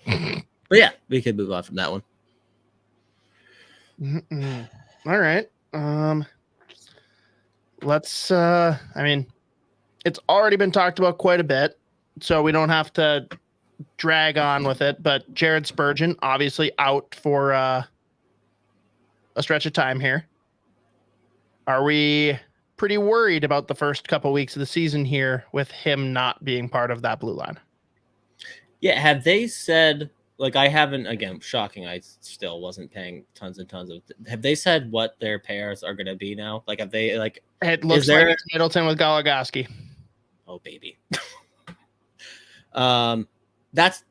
But yeah, we could move on from that one. All right. Let's I mean, it's already been talked about quite a bit, so we don't have to drag on with it, but Jared Spurgeon obviously out for a stretch of time here. Are we pretty worried about the first couple weeks of the season here with him not being part of that blue line? Yeah, have they said, like, I haven't, again, shocking, I still wasn't paying tons and tons of, have they said what their pairs are going to be now? Like, have they, like, it looks like it's Middleton with Goligoski. Oh, baby. That's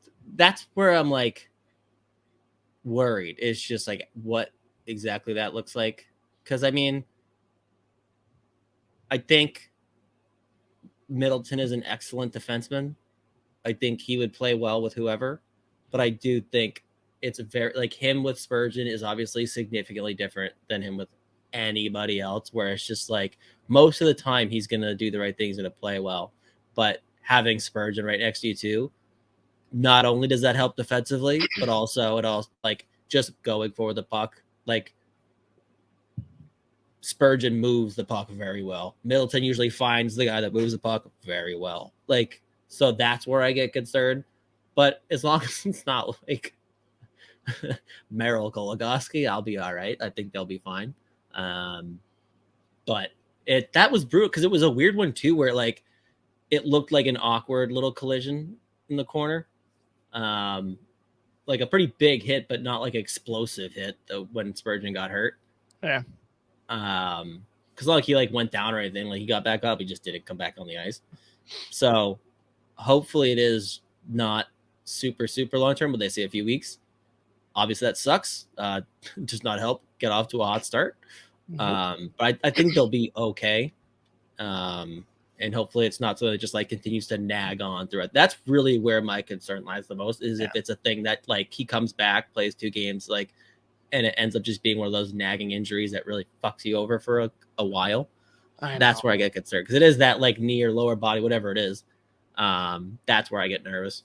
where I'm, like, worried. It's just, like, what exactly that looks like. Because, I mean, I think Middleton is an excellent defenseman. I think he would play well with whoever. But I do think it's a very, like, him with Spurgeon is obviously significantly different than him with anybody else, where it's just like most of the time he's going to do the right things and to play well. But having Spurgeon right next to you too, not only does that help defensively, but also it all, like, just going for the puck. Like, Spurgeon moves the puck very well. Middleton usually finds the guy that moves the puck very well. Like, so that's where I get concerned. But as long as it's not like Merrill Goligoski, I'll be all right. I think they'll be fine. But that was brutal because it was a weird one too, where like it looked like an awkward little collision in the corner. Like a pretty big hit, but not like explosive hit when Spurgeon got hurt. Yeah. Because like he like went down or anything, like he got back up, he just didn't come back on the ice. So hopefully it is not super long term, but they say a few weeks. Obviously that sucks. Does not help get off to a hot start. But I think they'll be okay. And hopefully it's not something that just like continues to nag on through it. That's really where my concern lies the most, is if it's a thing that like he comes back, plays 2 games, like, and it ends up just being one of those nagging injuries that really fucks you over for a while. That's where I get concerned, because it is that like knee or lower body, whatever it is. That's where I get nervous.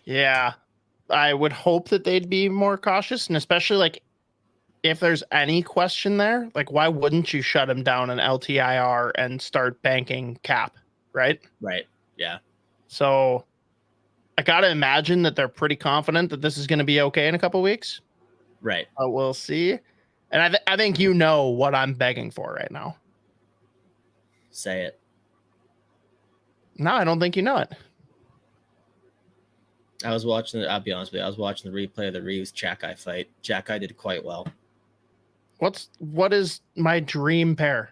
Yeah, I would hope that they'd be more cautious, and especially like if there's any question there, like why wouldn't you shut him down in LTIR and start banking cap, right? Right. Yeah. So I gotta imagine that they're pretty confident that this is going to be okay in a couple weeks. Right. We'll see. And I think you know what I'm begging for right now. Say it. No, I don't think you know it. I'll be honest with you, I was watching the replay of the Reeves Chakai fight. Chakai did quite well. What is my dream pair?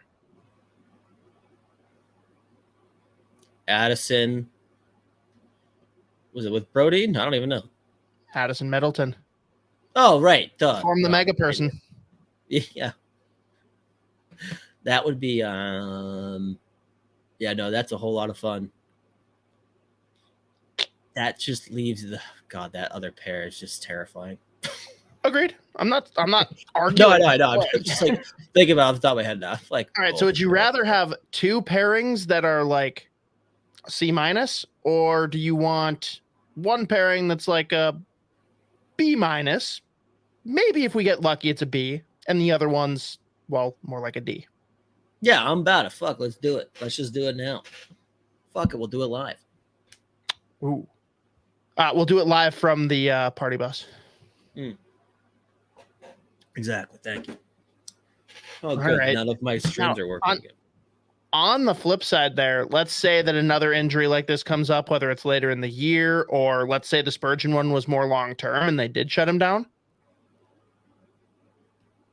Addison. Was it with Brody? I don't even know. Addison Middleton. Oh, right. Form the mega person. Yeah. That would be that's a whole lot of fun. That just leaves that other pair is just terrifying. Agreed. I'm not arguing. No, I know. I'm just like thinking about it off the top of my head now. Like, all right. So would you rather have 2 pairings that are like C-, or do you want one pairing that's like a B-? Maybe if we get lucky, it's a B, and the other one's, well, more like a D. Yeah, I'm about it. Fuck, let's do it. Let's just do it now. Fuck it, we'll do it live. Ooh. We'll do it live from the party bus. Exactly. Thank you. Oh, good. Right. None of my streams are working again. On the flip side there, let's say that another injury like this comes up, whether it's later in the year, or let's say the Spurgeon one was more long-term and they did shut him down.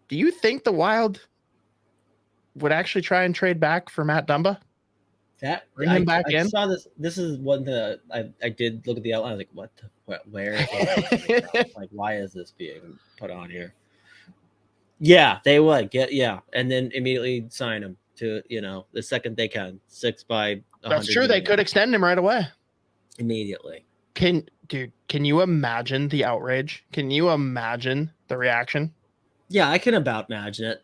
Do you think the Wild would actually try and trade back for Matt Dumba? Bring him back in? I saw this. This is one that I did look at the outline. I was like, where is it? Like, why is this being put on here? Yeah, they would and then immediately sign him to, the second they can. 6 by 100. That's true. They could extend him right away. Immediately. Can you imagine the outrage? Can you imagine the reaction? Yeah, I can about imagine it.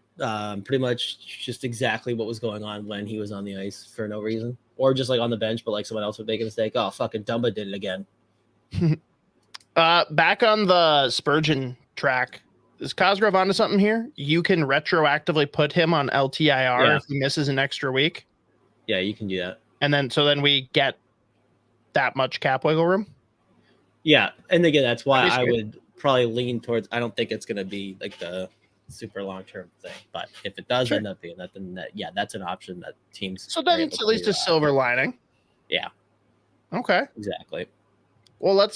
Pretty much just exactly what was going on when he was on the ice for no reason, or just like on the bench, but like someone else would make a mistake. Oh, fucking Dumba did it again. Back on the Spurgeon track, is Cosgrove onto something here? You can retroactively put him on LTIR if he misses an extra week. Yeah, you can do that. And then we get that much cap wiggle room. Yeah, and again, that's why I would probably lean towards. I don't think it's going to be like the super long term thing, but if it does end up being that, then that's an option that teams. So then it's at least a silver lining. Yeah. Okay. Exactly. Well, let's